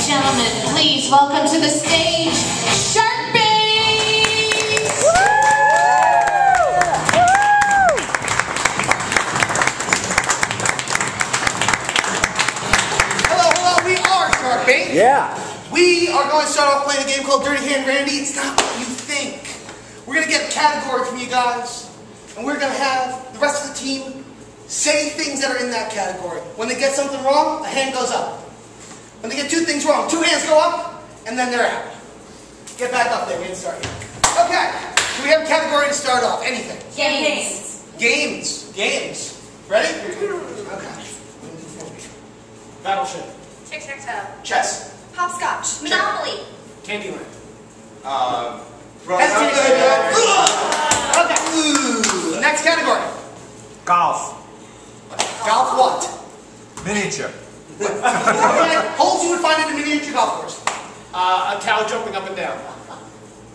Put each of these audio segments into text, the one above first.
gentlemen, please welcome to the stage, Sharpies! Hello, we are Sharpies. Yeah. We are going to start off playing a game called Dirty Hand Randy. It's not what you think. We're going to get a category from you guys, and we're going to have the rest of the team say things that are in that category. When they get something wrong, a hand goes up. When they get two things wrong, two hands go up, and then they're out. Get back up there, we didn't start yet. Okay, so we have a category to start off. Anything. Games. Games. Ready? Okay. Battleship. Tic-tac-toe. Chess. Hopscotch. Monopoly. Candyland. Rhonda Okay. Next category. Golf. Golf what? Miniature. Okay. Holes you would find in a miniature golf course. A cow jumping up and down.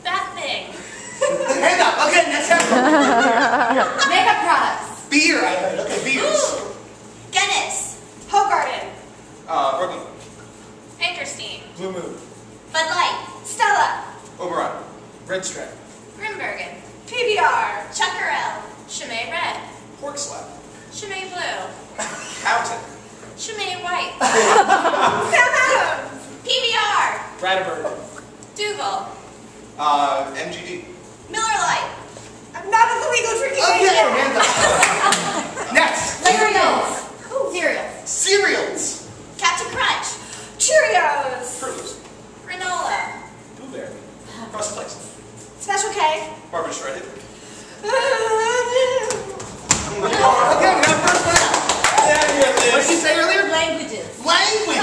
That thing. Hand up. Okay, next category. Makeup products. Beer, I heard. Okay, beers. Guinness. Hoegaarden. Brooklyn. Anchorstein. Blue Moon. Bud Light. Stella. Oberon. Red Stripe. Grimbergen. PBR. Chuckerell. Chimay Red. Pork Slap. Chimay Blue. Houghton. Chimay White. Sam Adams. PBR. Radberg. Dougal. MGD. Miller Lite. I'm not of the legal drinking Okay, age yet. hand up. Next. Cereals. Cereals. Captain Crunch. Cheerios. Fruits. Granola. Blueberry. Frosted Flakes. Special K. Barbara Shredded. Okay, we got first one out. What did you say earlier? Languages. Language.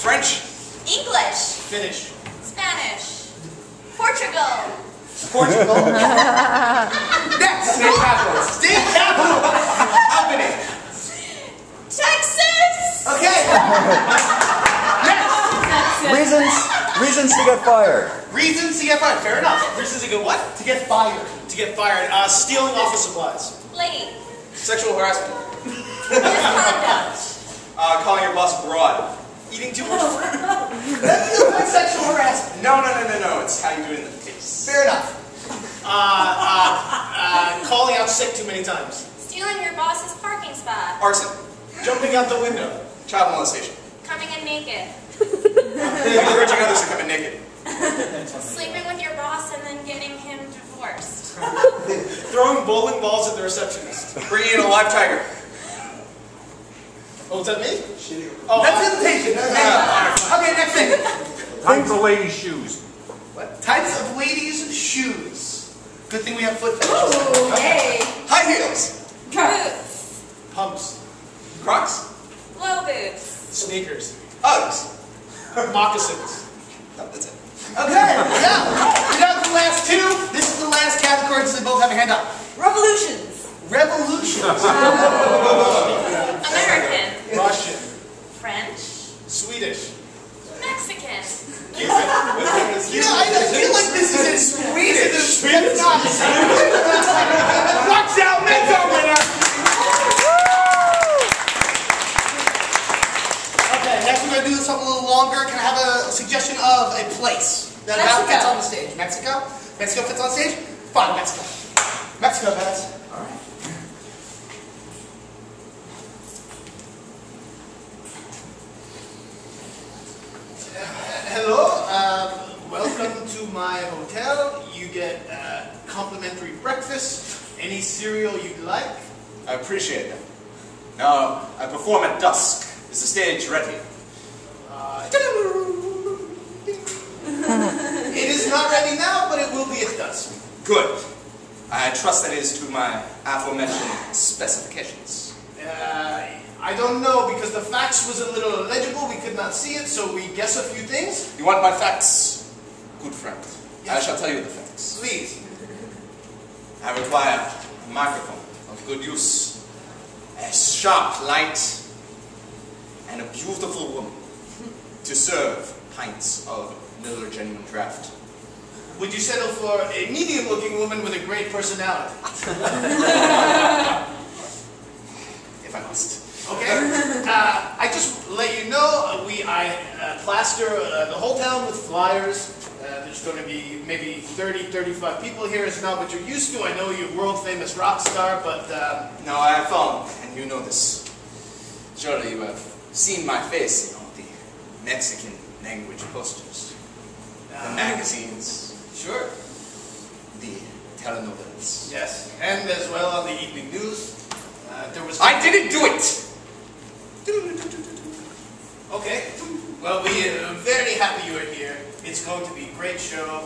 French. English. Finnish. Spanish. Portugal. Portugal. Next. State capital. State capital. Albany. Texas. Okay. Next. Reasons to get fired. Reasons to get fired. Fair enough. Reasons to get what? To get fired. To get fired. Stealing office supplies. Late. Sexual harassment. Misconduct. Calling your boss broad. Eating too much fruit. That feels like sexual harassment. No. It's how you do it in the face. Fair enough. Calling out sick too many times. Stealing your boss's parking spot. Arson. Jumping out the window. Child molestation. Coming in naked. Encouraging others to come in naked. Sleeping with your boss and then getting him divorced. Throwing bowling balls at the receptionist. Bringing in a live tiger. Oh, is that me? Oh, That's invitation. Okay, next thing. Types of ladies' shoes. What? Types of ladies' shoes. Good thing we have foot fetishes. Ooh, yay. High heels. Boots. Pumps. Crocs. Low boots. Sneakers. Uggs. Moccasins. No, that's it. Okay, we got the last two. This is the last category, so they both have a hand up. Revolutions. Revolutions. American. Russian. French. Swedish. Mexican. You know, I feel like this is in Swedish. That's not the same. Watch out, Meghan winner. Okay, next we're going to do something a little longer. Can I have a suggestion of a place that about fits on the stage? Mexico? Mexico fits on stage? Fine, Mexico. Mexico, guys. All right. Hello, welcome to my hotel. You get complimentary breakfast, any cereal you'd like. I appreciate that. Now, I perform at dusk. Is the stage ready? It is not ready now, but it will be at dusk. Good. I trust that is to my aforementioned specifications. I don't know, because the fax was a little illegible, we could not see it, so we guess a few things. You want my facts? Good friend. Yes. I shall tell you the facts. Please. I require a microphone of good use, a sharp light, and a beautiful woman to serve pints of Miller Genuine Draft. Would you settle for a medium-looking woman with a great personality? If I must. Okay? I just let you know, I plaster the whole town with flyers. There's going to be maybe 30, 35 people here. It's not what you're used to. I know you're world famous rock star, but No, I have found, and you know this. Surely you have seen my face in all the Mexican language posters, the magazines, sure. the telenovelas. Yes, and as well on the evening news. There was. I didn't do it. Okay. Well, we are very happy you are here. It's going to be a great show.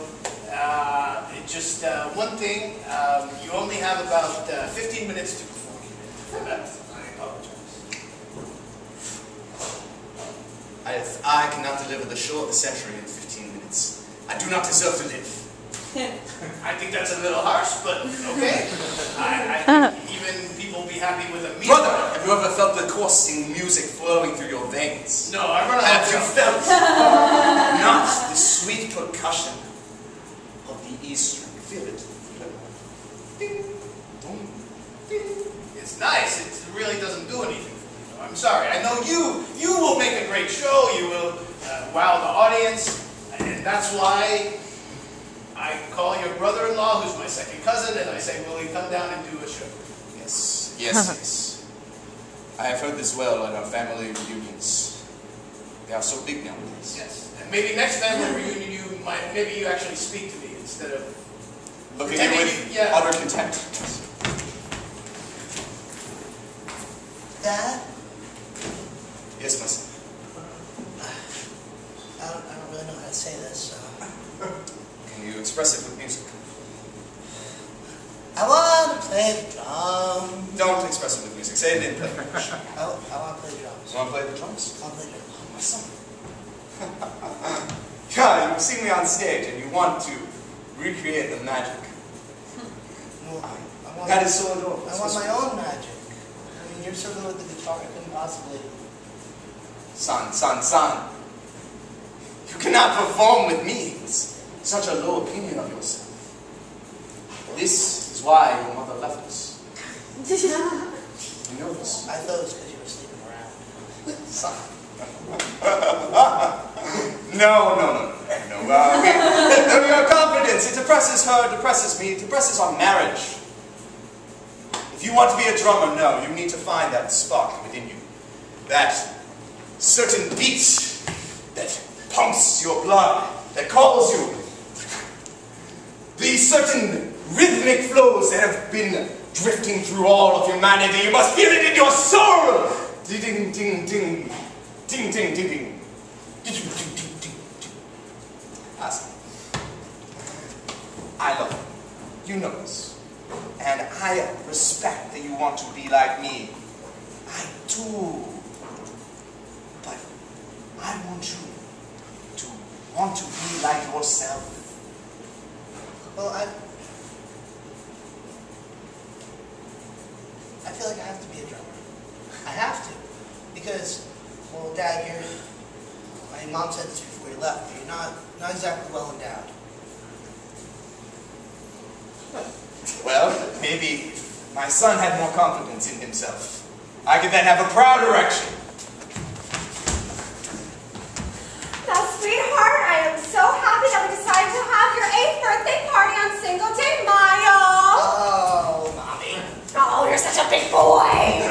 Just one thing, you only have about 15 minutes to perform. For that, I apologize. I cannot deliver the show of the century in 15 minutes. I do not deserve to live. I think that's a little harsh, but okay. I think even people will be happy with a music. Brother, have you ever felt the coursing music flowing through your veins? No, I run out Have of you time. felt not the sweet percussion of the E string? Feel it. Ding, boom, ding. It's nice. It really doesn't do anything for me. No, I'm sorry. I know you will make a great show. You will wow the audience, and that's why I call your brother-in-law, who's my second cousin, and I say, will he come down and do a show? Yes, yes, yes. I have heard this well at our family reunions. They are so big nowadays. Yes. And maybe next family reunion maybe you actually speak to me instead of Looking at you with utter contempt. Dad? Yes, my son. I don't really know how to say this. Can you express it with music? I want to play the drum. Don't express it with music. Say it in plain English. I want to play drums. You want to play the drums? I want to play drums. Oh, my son. Yeah, you've seen me on stage and you want to recreate the magic. No, I want, That is so adorable. I want my own magic. I mean, you're so good with the guitar, I couldn't possibly. Son. You cannot perform with me with such a low opinion of yourself. This is why your mother left us. You know this. I thought it was because you were sleeping around. Son. No. Your confidence, it depresses her, depresses me, it depresses our marriage. If you want to be a drummer, no, you need to find that spark within you. That certain beat that pumps your blood, that calls you. These certain rhythmic flows that have been drifting through all of humanity. You must feel it in your soul. Ding, ding, ding, ding. Ding, ding, ding, ding. Ask me. I love you. You know this. And I respect that you want to be like me. I do. But I want you to want to be like yourself. Well, I feel like I have to be a drummer. I have to. Because, well, Dad, my mom said this before you left, but you're not exactly well endowed. Well, maybe if my son had more confidence in himself, I could then have a proud erection. Now, sweetheart, I am so happy that we decided to have your 8th birthday party on Cinco de Mayo. Oh, Mommy. Oh, you're such a big boy.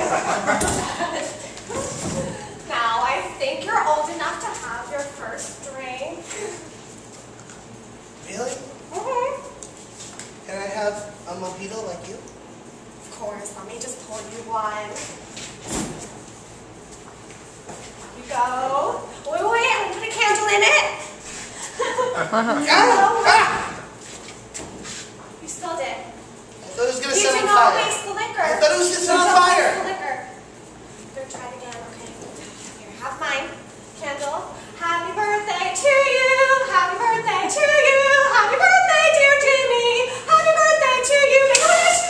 Now, I think you're old enough to have your first drink. Really? Mm-hmm. Can I have a mojito like you? Of course, let me just pour you one. Here you go. Wait, I'm gonna put a candle in it. You spilled it. I thought it was going to You set do on not fire. waste the liquor. I thought it was going to set on Don't fire. waste the liquor. Better try it again, okay? Here, have mine. Candle. Happy birthday to you. Happy birthday to you. Happy birthday, dear Jimmy. Happy birthday to you. Make a wish.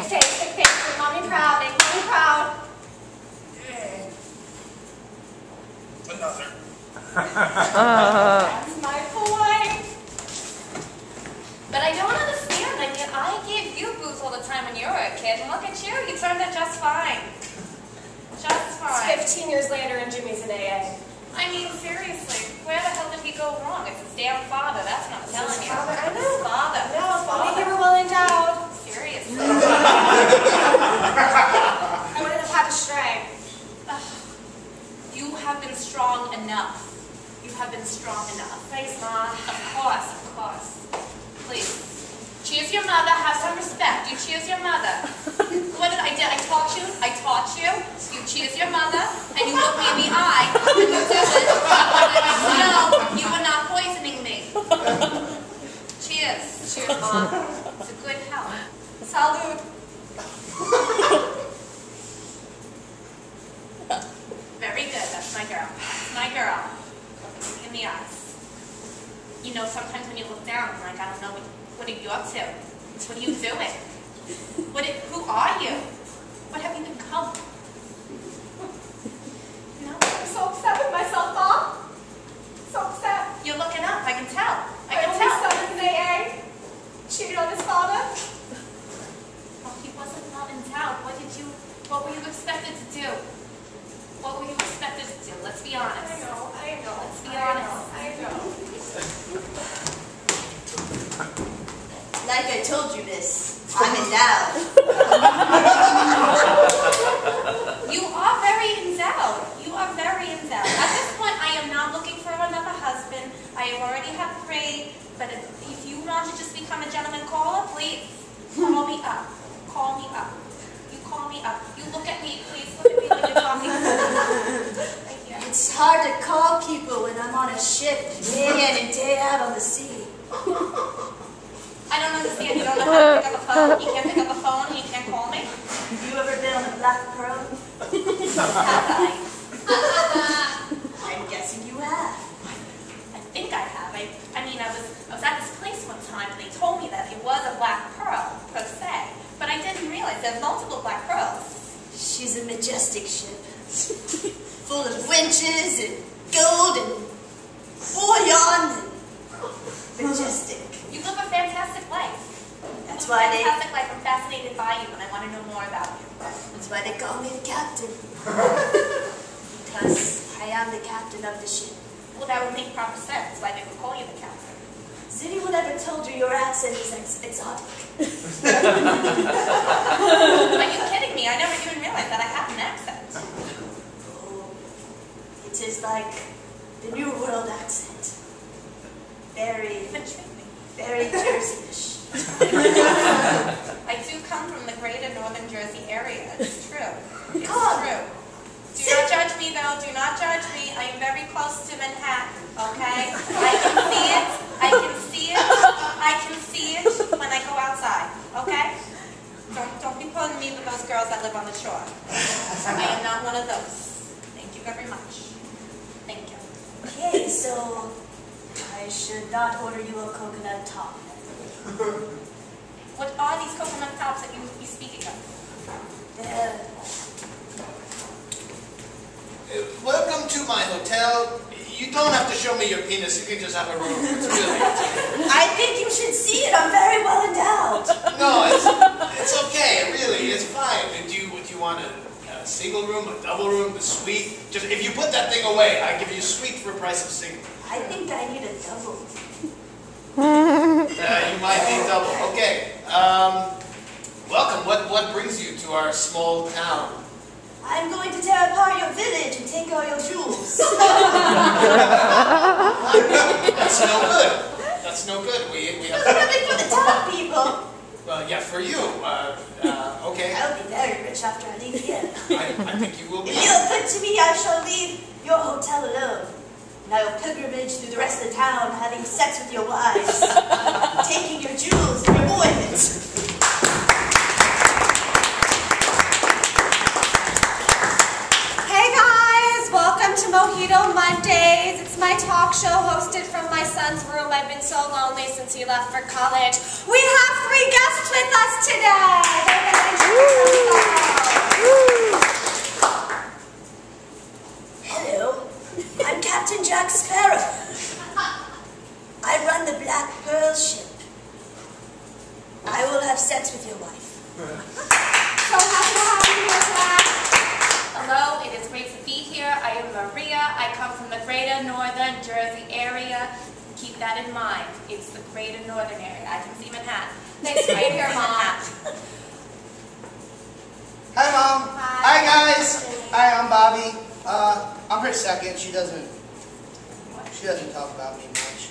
Big face, make mommy proud, make mommy proud. Another. That's my boy. did. And look at you. You turned it just fine. Just fine. It's 15 years later and Jimmy's in AA. I mean, seriously, where the hell did he go wrong? It's his damn father. That's what I'm telling you. Father, I know. His father. No, His only father. you were well endowed. Seriously. I wouldn't have had to stray. You have been strong enough. You have been strong enough. Thanks, Ma. Of course, of course. Please. Cheers your mother. Have some respect. You cheers your mother. What did I do? I taught you. You cheers your mother, and you look me in the eye, and you do it. No, you are not poisoning me. Cheers. Cheers, Mom. It's a good health. Salud. Very good. That's my girl. That's my girl. Look me in the eyes. You know, sometimes when you look down, I'm like, I don't know, what are you up to? What are you doing? Who are you? What have you become? No, I'm so upset with myself, Mom. So upset. you're looking up. I can tell. I My can only tell. son is in AA. Cheated on his father. Well, he wasn't not endowed. What were you expected to do? What were you expected to do? Let's be honest. I know. Let's be honest. I know. Like I told you, miss, I'm endowed. You are very endowed. You are very endowed. At this point, I am not looking for another husband. I already have 3. But if you want to just become a gentleman caller, please call me up. Call me up. You call me up. You look at me. Please look at me when you're talking. Thank you. It's hard to call people when I'm on a ship, day in and day out on the sea. I don't understand. You don't know how to pick up a phone? You can't pick up a phone and you can't call me? Have you ever been on a Black Pearl? Have I? I'm guessing you have. I think I have. I mean, I was at this place one time and they told me that it was a black pearl, per se. But I didn't realize there's multiple black pearls. She's a majestic ship, full of winches and gold and bullion and majestic. You live a fantastic life. That's You live why a they. fantastic life. I'm fascinated by you and I want to know more about you. That's why they call me the captain. Because I am the captain of the ship. Well, that would make proper sense why they would call you the captain. Has anyone ever told you your accent is exotic? Are you kidding me? I never even realized that I have an accent. Oh, it is like the New World accent. Very, Intriguing. very Jersey-ish. I do come from the greater northern Jersey area. It's true. It's Come on. true. Do not judge me, though. Do not judge me. I am very close to Manhattan, okay? I can see it. I can see it. I can see it when I go outside, okay? Don't be pulling me with those girls that live on the shore. I am not one of those. Thank you very much. Thank you. Okay, so I should not order you a coconut top. What are these coconut tops that you would be speaking of? Welcome to my hotel. You don't have to show me your penis. You can just have a room. It's really. I think you should see it. I'm very well endowed. No, it's okay. Really, it's fine. Do you want a single room, a double room, a suite? Just if you put that thing away, I give you a suite for a price of single. I think I need a double. You might need double. Okay. Welcome. What brings you to our small town? I'm going to tear apart your village and take all your jewels. That's no good. That's no good. We have. Nothing for the town people. Well, yeah, for you. Okay. I'll be very rich after I leave here. I think you will be. If you're good to me, I shall leave your hotel alone. And I will pilgrimage through the rest of the town, having sex with your wives, taking your jewels and your ornaments. Hey guys, welcome to Mojito Mondays. It's my talk show hosted from my son's room. I've been so lonely since he left for college. We have 3 guests with us today. They're going to introduce themselves. Hello, I'm Captain Jack Sparrow. I run the Black Pearl ship. I will have sex with your wife. Jersey area. Keep that in mind. It's the greater northern area. I can see Manhattan. Thanks, right here, Mom. Hi, Mom. Hi, guys. Hi, I'm Bobby. I'm her second. She doesn't talk about me much.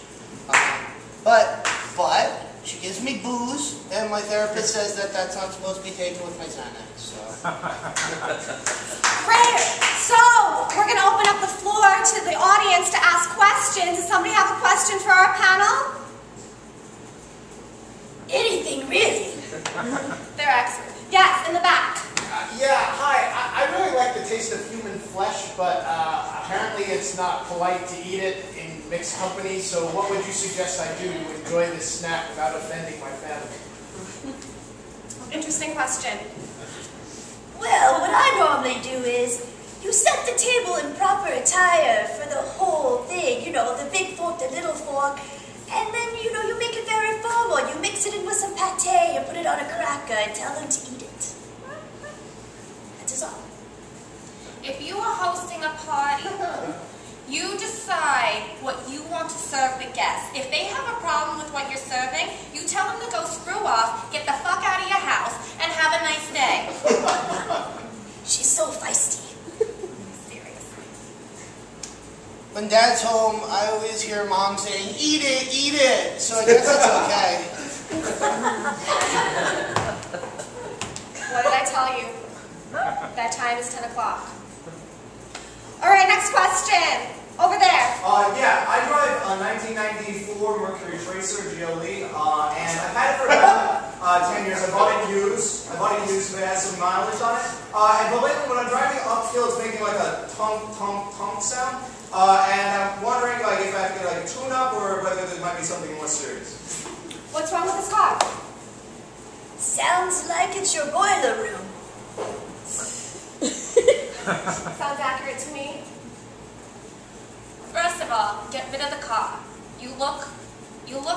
But she gives me booze, and my therapist says that that's not supposed to be taken with my Xanax. So. Great. So, we're going to open up the floor to the audience to ask questions. Does somebody have a question for our panel? Anything, really? They're experts. Yes, in the back. Yeah, hi. I really like the taste of human flesh, but apparently it's not polite to eat it in mixed company, so what would you suggest I do to enjoy this snack without offending my family? Interesting question. Well, what I normally do is, you set the table in proper attire for the whole thing, you know, the big fork, the little fork, and then, you know, you make it very formal. You mix it in with some pate, you put it on a cracker, and tell them to eat it. That is all. If you are hosting a party, you decide what you want to serve the guests. If they have a problem with what you're serving, you tell them to go screw off, get the fuck out of your house, and have a nice day. She's so feisty. Seriously. When Dad's home, I always hear Mom saying, "Eat it, eat it." So I guess it's okay. What did I tell you? That time is 10 o'clock. All right, next question. Over there. Yeah, I drive a 1994 Mercury Tracer GLE, and I've had it for about 10 years. I bought it used. It has some mileage on it. But lately, when I'm driving uphill, it's making like a tonk, tonk, tonk sound. And I'm wondering like if I have to get like a tune-up or whether there might be something more serious. What's wrong with this car? Sounds like it's your boiler room. Sounds accurate to me. First of all, get rid of the car. You look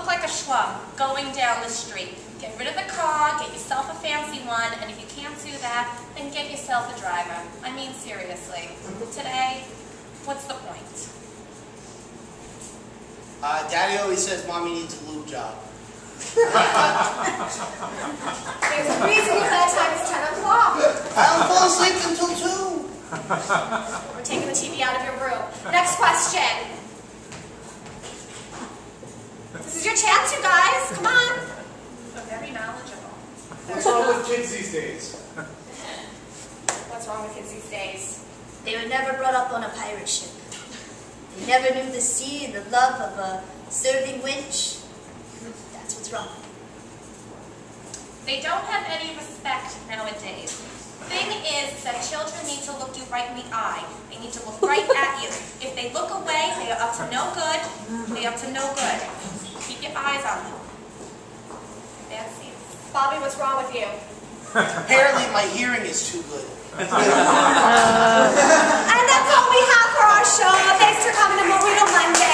like a schlum going down the street. Get rid of the car, get yourself a fancy one, and if you can't do that, then get yourself a driver. I mean, seriously. Today, what's the point? Daddy always says Mommy needs a lube job. There's a reason that time is 10 o'clock. I don't fall asleep until 2. We're taking the TV out of your room. Next question. This is your chance, you guys. Come on. Very knowledgeable. What's wrong with kids these days? What's wrong with kids these days? They were never brought up on a pirate ship. They never knew the sea and the love of a serving winch. That's what's wrong. They don't have any respect nowadays. Thing is that children need to look you right in the eye. They need to look right at you. If they look away, they are up to no good. They're up to no good. Keep your eyes on them. That's it. Bobby, what's wrong with you? Apparently my hearing is too good. And that's all we have for our show. Thanks for coming to Burrito Monday.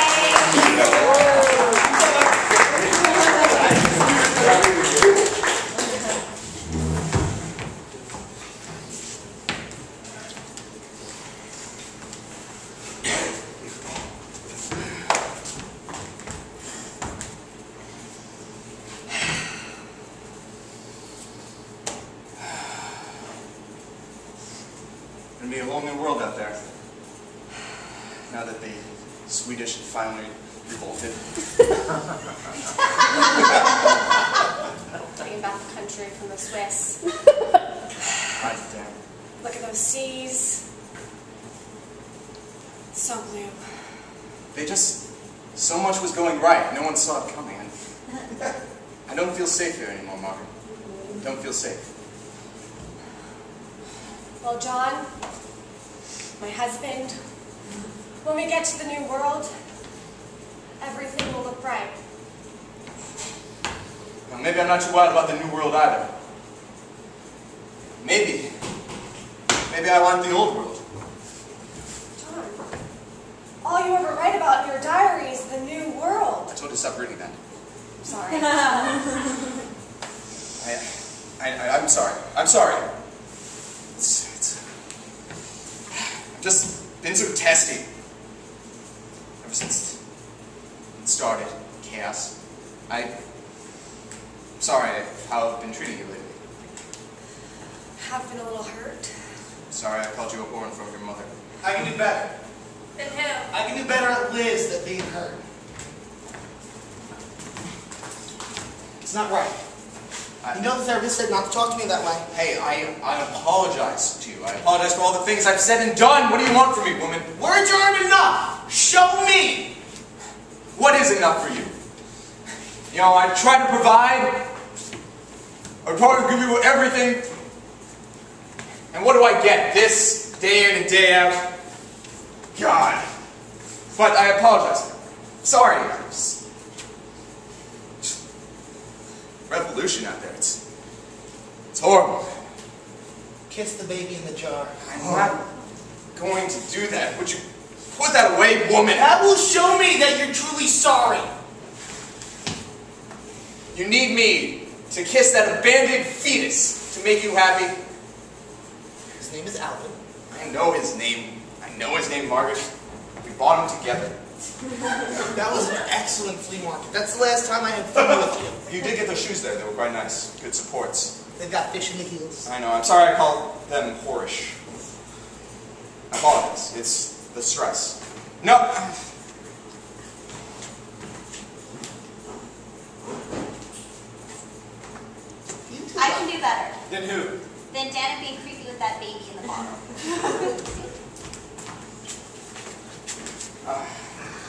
It's gonna be a whole new world out there. Now that the Swedish have finally revolted. Bringing back the country from the Swiss. God damn. Look at those seas. So blue. They just, so much was going right. No one saw it coming. I don't feel safe here anymore, Margaret. Don't feel safe. Well, John, my husband, when we get to the new world, everything will look bright. Well, maybe I'm not too wild about the new world either. Maybe I want the old world. John, all you ever write about in your diary is the new world. I told you to stop reading that. Sorry. I'm sorry. I'm sorry. I've just been so testy. Ever since started chaos. I'm sorry how I've been treating you lately. Have been a little hurt. Sorry I called you a whore in front of your mother. I can do better. Then who? I can do better at Liz than being hurt. It's not right. You know the therapist said not to talk to me that way. Hey, I apologize to you. I apologize for all the things I've said and done. What do you want from me, woman? Words aren't enough. Show me. What is enough for you? You know, I try to provide. I try to give you everything. And what do I get? This, day in and day out? God. But I apologize. Sorry. Revolution out there. It's horrible. Kiss the baby in the jar. I'm not going to do that. Would you put that away, woman? That will show me that you're truly sorry. You need me to kiss that abandoned fetus to make you happy. His name is Alvin. I know his name. I know his name, Margaret. We bought him together. That was an excellent flea market. That's the last time I had fun with you. You did get those shoes there. They were quite nice. Good supports. They've got fish in the heels. I know. I'm sorry I called them whorish. I apologize. It's the stress. No. I can do better Then who? than Dana being creepy with that baby in the bottle.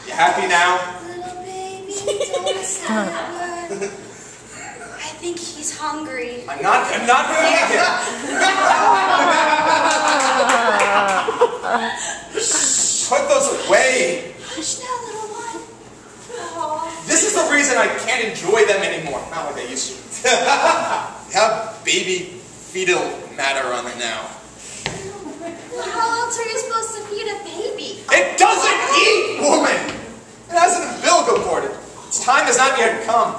You happy now? Little baby, don't stop. I think he's hungry. I'm not doing it again. Put those away. Hush now, little one. This is the reason I can't enjoy them anymore. Not like I used to. Have baby fetal matter on it now. Well, how else are you supposed to feed a baby? It doesn't eat, woman! It has an umbilical cord. Its time has not yet come. I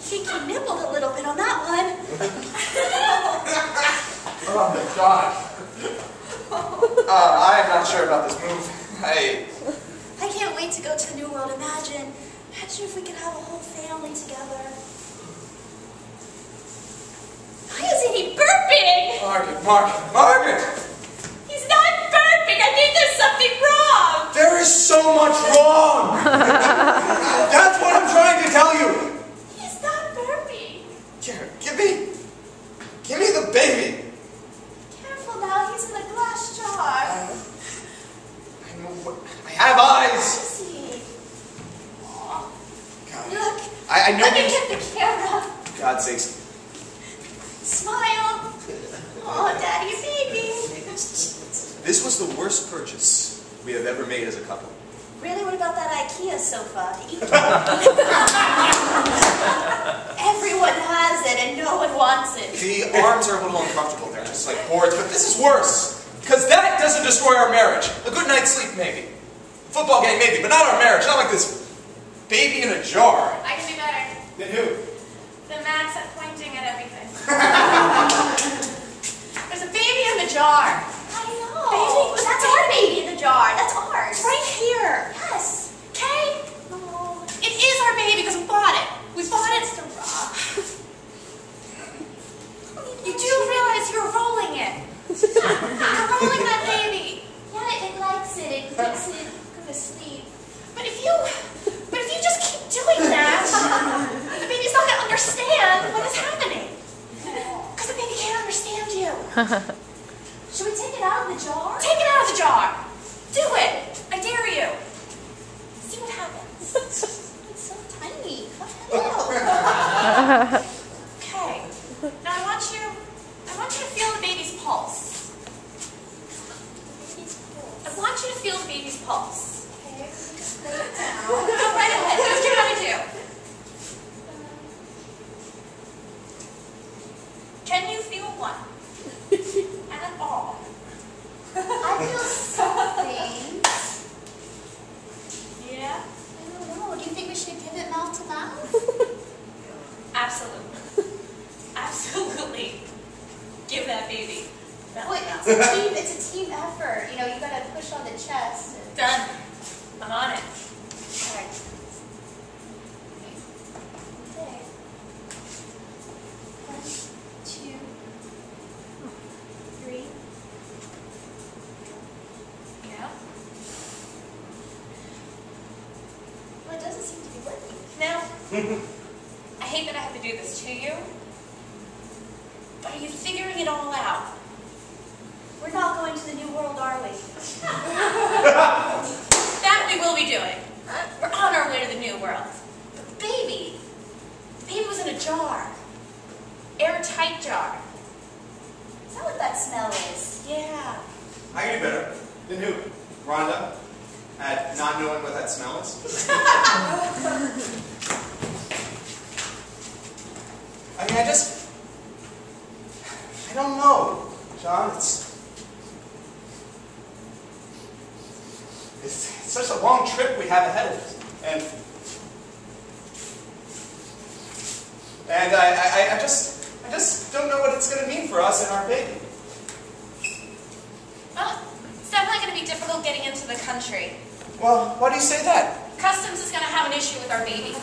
think you nibbled a little bit on that one. Oh my god. I am not sure about this move. I can't wait to go to New World. Imagine if we could have a whole family together. Why isn't he burping? Margaret! He's not burping. I think there's something wrong. There is so much wrong! That's what I'm trying to tell you! He's not burping. Here, give me the baby! Careful now, he's in a glass jar. I have eyes! Let's see. God. Look. I know Look at the camera. God's sakes. Smile. Oh, Daddy, baby. This was the worst purchase we have ever made as a couple. Really? What about that IKEA sofa? Everyone has it and no one wants it. The arms are a little uncomfortable. They're just like boards, but this is worse. Because that doesn't destroy our marriage. A good night's sleep, maybe. Football game, maybe, but not our marriage. Not like this baby in a jar. I can do better. Then who? The Max at pointing at everything. There's a baby in the jar. I know. Baby, that's our baby in the jar. That's ours. It's right here. Yes. Okay? Oh. It is our baby because we bought it. We bought it. It's the rock. You do realize you're rolling it. You're rolling that baby. Yeah, it likes it. It makes it go to sleep. But if you just keep doing that, the baby's not going to understand what is happening. Because the baby can't understand you. Should we take it out of the jar? Take it out of the jar. Do it. I dare you. See what happens. It's so tiny. Hello. Okay. Now I want you to feel the baby's pulse. I want you to feel the baby's pulse. Okay, just lay it down. Go right ahead. Just do what I do. Can you feel one? At all? I feel something. Yeah? I don't know. Do you think we should give it mouth to mouth? Absolutely. Absolutely. Give that baby. Wait, it's a team effort. You know, you gotta push on the chest. Done. I'm on it. Alright. I hate that I have to do this to you, but are you figuring it all out? We're not going to the New World, are we? That we will be doing. We're on our way to the New World. But the baby was in a jar. Airtight jar. Is that what that smell is? Yeah. I can do better. Then who? Rhonda, at not knowing what that smell is. I mean, I don't know, John. It's such a long trip we have ahead of us. And I just don't know what it's going to mean for us and our baby. Well, it's definitely going to be difficult getting into the country. Well, why do you say that? Customs is going to have an issue with our baby.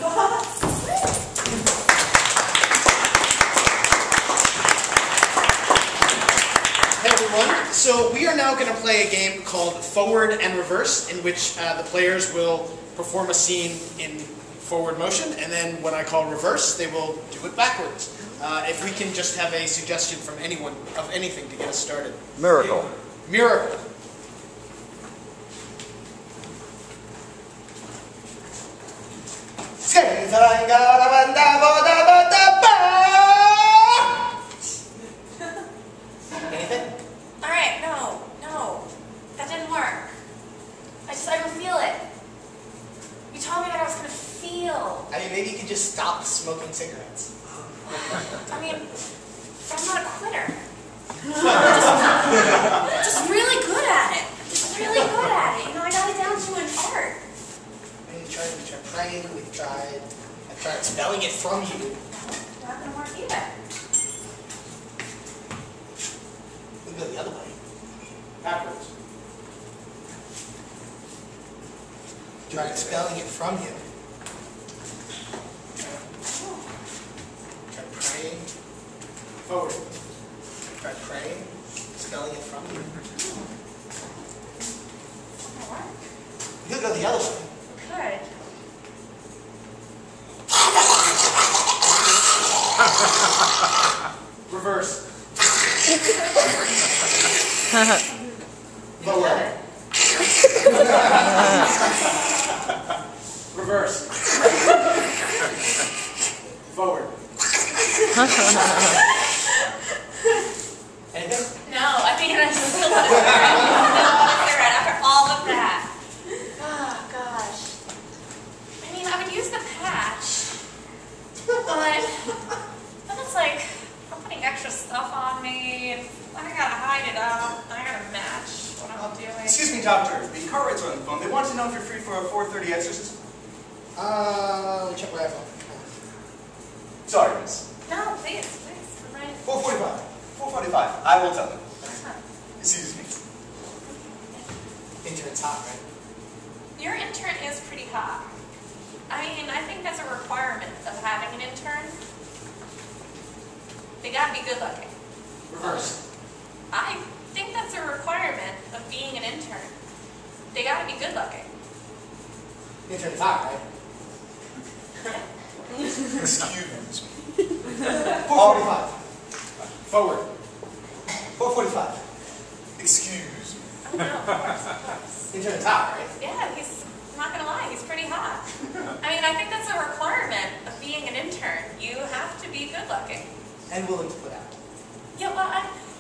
Hey everyone, so we are now going to play a game called Forward and Reverse, in which the players will perform a scene in forward motion, and then when I call reverse, they will do it backwards. If we can just have a suggestion from anyone of anything to get us started. Miracle. Miracle. Anything? Alright, no. That didn't work. I don't feel it. You told me that I was going to feel. I mean, maybe you could just stop smoking cigarettes. I mean, I'm not a quitter. Just really good at it. Just really good at it. You know, I got it down to an art. We tried praying, I tried spelling it from you. Not going to work either. We go the other way. Backwards. Tried spelling it from you. Tried praying. Forward. Tried praying, spelling it from you. Not work. We could go the other way. Good. Reverse. Forward. Reverse. Forward. Anything? No, I mean, I'm still not cigarette after all of that. Oh, gosh. I mean, I would use the patch, but then it's like, I'm putting extra stuff on me, and I gotta hide it up, I gotta match what I'm doing. Excuse me, doctor. The car rates are on the phone. They want to know if you're free for a 4:30 exorcism. Let me check my iPhone. Sorry, miss. No, please, we're ready. 4:45. 4:45. I will tell them. Excuse me. Internet's hot, right? Your intern is pretty hot. I mean, I think that's a requirement of having an intern. They gotta be good looking. Reverse. I think that's a requirement of being an intern. They gotta be good looking. Internet's hot, right? Excuse me. 4:45. Forward. 4:45. Excuse me. Oh, no, of course. Internet's hot, right? Yeah, I'm not gonna lie, he's pretty hot. I mean, I think that's a requirement of being an intern. You have to be good looking. And willing to put out. Yeah, well,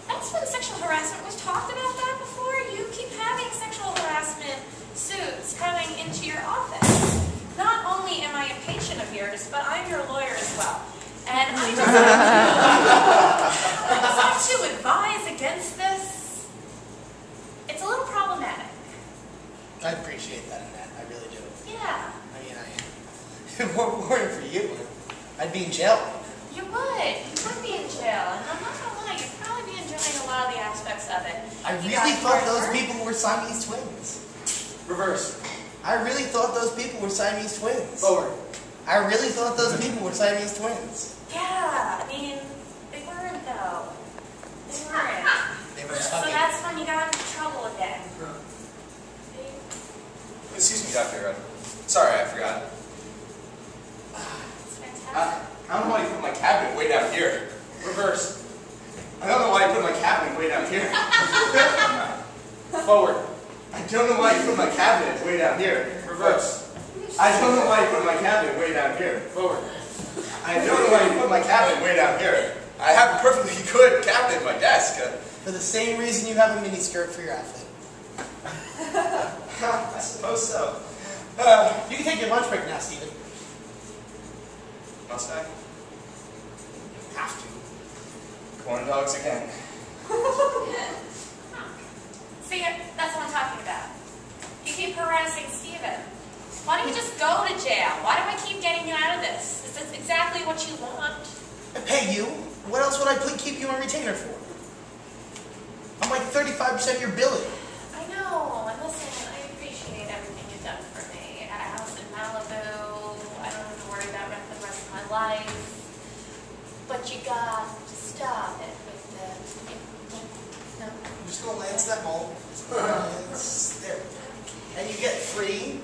that's been sexual harassment. We've talked about that before. You keep having sexual harassment suits coming into your office. Not only am I a patient of yours, but I'm your lawyer as well. And I just have to advise against this. It's a little problematic. I appreciate that, Annette. I really do. Yeah, I mean, if it weren't for you, I'd be in jail. you would. You would be in jail. And I'm not gonna lie, you'd probably be enjoying a lot of the aspects of it. I You really got thought hard those work. people were Siamese twins. Reverse. I really thought those people were Siamese twins. Forward. I really thought those people were Siamese twins. Yeah, I mean, they weren't though. They weren't. They were So fucking. that's when you got into trouble again. Excuse me, doctor. Sorry, I forgot. I don't know why you put my cabinet way down here. Reverse. I don't know why you put my cabinet way down here. Forward. I don't know why you put my cabinet way down here. Reverse. I don't know why you put my cabinet way down here. Forward. I don't know why you put my cabinet way down here. I have a perfectly good cabinet at my desk. For the same reason you have a miniskirt for your athlete. I suppose so. You can take your lunch break now, Stephen. Must I? Have to. Corn dogs again. See, that's what I'm talking about. You keep harassing Stephen. Why don't you just go to jail? Why do I keep getting you out of this? Is this exactly what you want? I pay you. What else would I keep you on retainer for? I'm like 35% of your billing. I know, and listen, I appreciate everything you've done for me. I got a house in Malibu. I don't have to worry about rent the rest of my life. But you got to stop it with the... No? I'm just going to lance that mole. There. And you get free...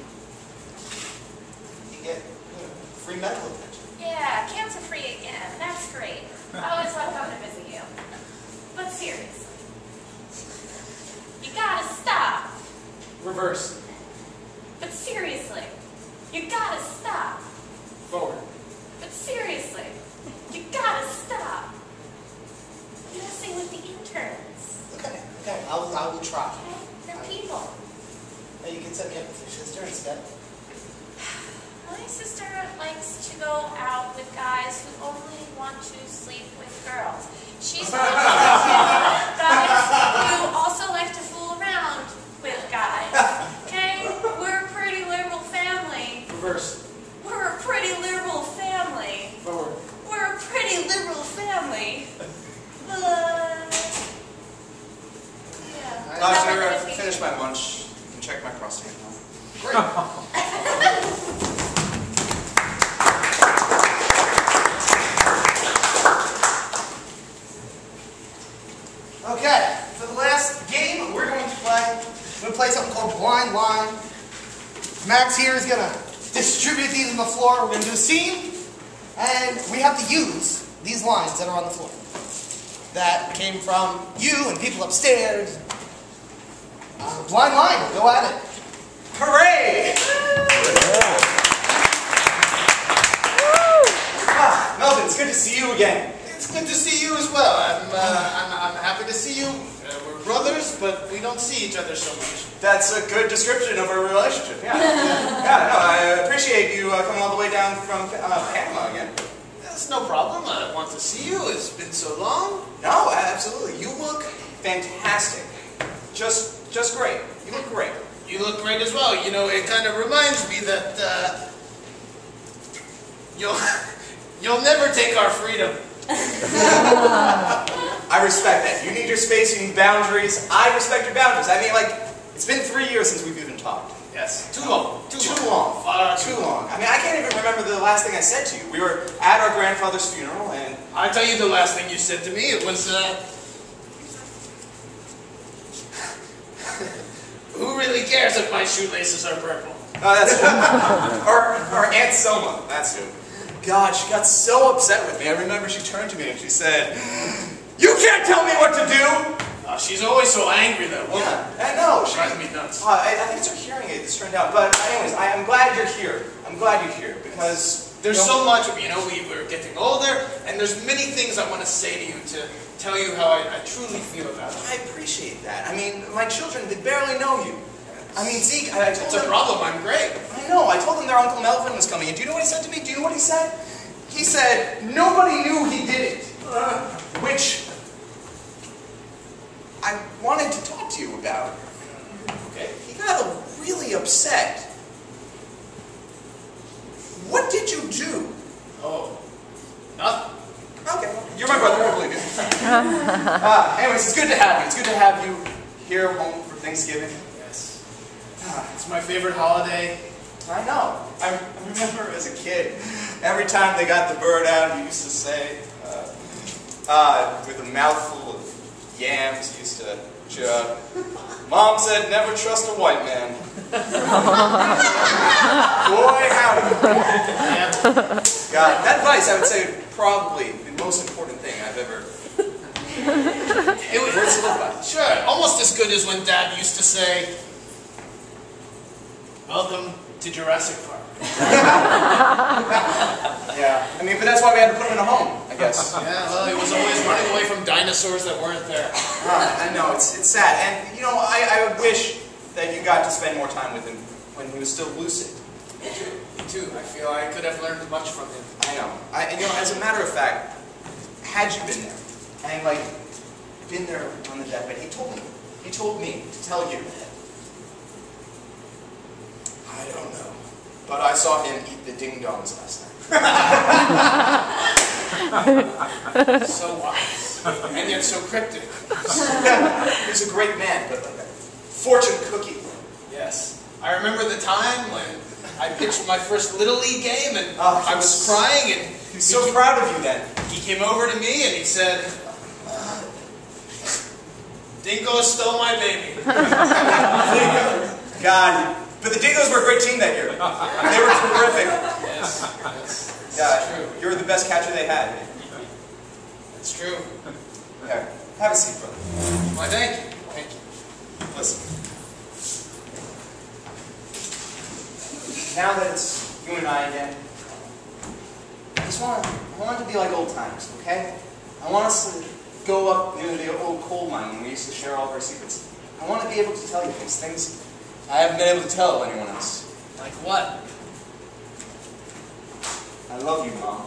You get, free medical attention. Yeah, cancer-free again. That's great. I always love coming to visit you. But seriously, you gotta stop. Reverse. But seriously, you gotta stop. Forward. But seriously, you gotta stop. Messing with the interns. Okay. I will try. Okay? They're people. Hey, you can set me up with your sister instead. My sister likes to go out with guys who only want to sleep with girls. She's one of those guys who also like to fool around with guys. Okay? We're a pretty liberal family. Reverse. We're a pretty liberal family. Forward. We're a pretty liberal family. Yeah. Doctor, I've finished my lunch. You can check my prostate now. Great. Okay, for the last game, we're going to play something called Blind Line. Max here is going to distribute these on the floor. We're going to do a scene, and we have to use these lines that are on the floor. That came from you and people upstairs. Blind Line, go at it. Hooray! Melvin, it's good to see you again. It's good to see you as well. I'm happy to see you. We're brothers, but we don't see each other so much. That's a good description of our relationship. Yeah. No, I appreciate you coming all the way down from Panama again. That's no problem. I want to see you. It's been so long. No, absolutely. You look fantastic. Just great. You look great. You look great as well. You know, it kind of reminds me that you'll never take our freedom. I respect that. You need your space, you need boundaries. I respect your boundaries. I mean, like, it's been 3 years since we've even talked. Yes. Too long. Too long. Too long. I mean, I can't even remember the last thing I said to you. We were at our grandfather's funeral, and... I'll tell you the last thing you said to me. It was, who really cares if my shoelaces are purple? That's who. Or Aunt Selma. That's who. God, she got so upset with me. I remember she turned to me and she said, "You can't tell me what to do!" She's always so angry, that woman. Yeah, I know. She drives me nuts. I think it's her hearing aid that's turned out. But anyways, I'm glad you're here. I'm glad you're here because... There's so much, we're getting older, and there's many things I want to say to you to tell you how I truly feel about it. I appreciate that. I mean, my children, they barely know you. I mean, Zeke, I told them... It's a problem. I'm great. I know. I told them their Uncle Melvin was coming. And do you know what he said to me? Do you know what he said? He said, nobody knew he did it. Which I wanted to talk to you about. Okay. He got really upset. What did you do? Oh, nothing. Okay, you're my brother, I believe you. Anyways, it's good to have you. It's good to have you here home for Thanksgiving. Yes. It's my favorite holiday. I know. I remember as a kid, every time they got the bird out, you used to say, with a mouthful of yams, you used to chug. Mom said, never trust a white man. Boy, howdy. Yeah. God, that advice, I would say, probably the most important thing I've ever. Words to live by. Sure, almost as good as when Dad used to say, "Welcome to Jurassic Park." Yeah, I mean, but that's why we had to put him in a home, I guess. Yeah, well, he was always running away from dinosaurs that weren't there. I know, it's sad. And, you know, I wish that you got to spend more time with him when he was still lucid. Me too. I feel I could have learned much from him. I know. And, you know, as a matter of fact, had you been there, and, like, been there on the deathbed, he told me to tell you. I don't know. But I saw him eat the ding-dongs last night. So wise. And yet so cryptic. He's a great man, but like a fortune cookie. Yes. I remember the time when I pitched my first Little League game and I was crying and he was so proud of you then. He came over to me and he said, "Dingo stole my baby." God. But the Dingoes were a great team that year. They were terrific. Yes. Yeah, true. You were the best catcher they had. It's true. Here, have a seat, brother. Why, thank you. Thank you. Listen. Now that it's you and I again, I want it to be like old times, okay? I want us to go up near the old coal mine when we used to share all of our secrets. I want to be able to tell you things I haven't been able to tell anyone else. Like what? I love you, Mom.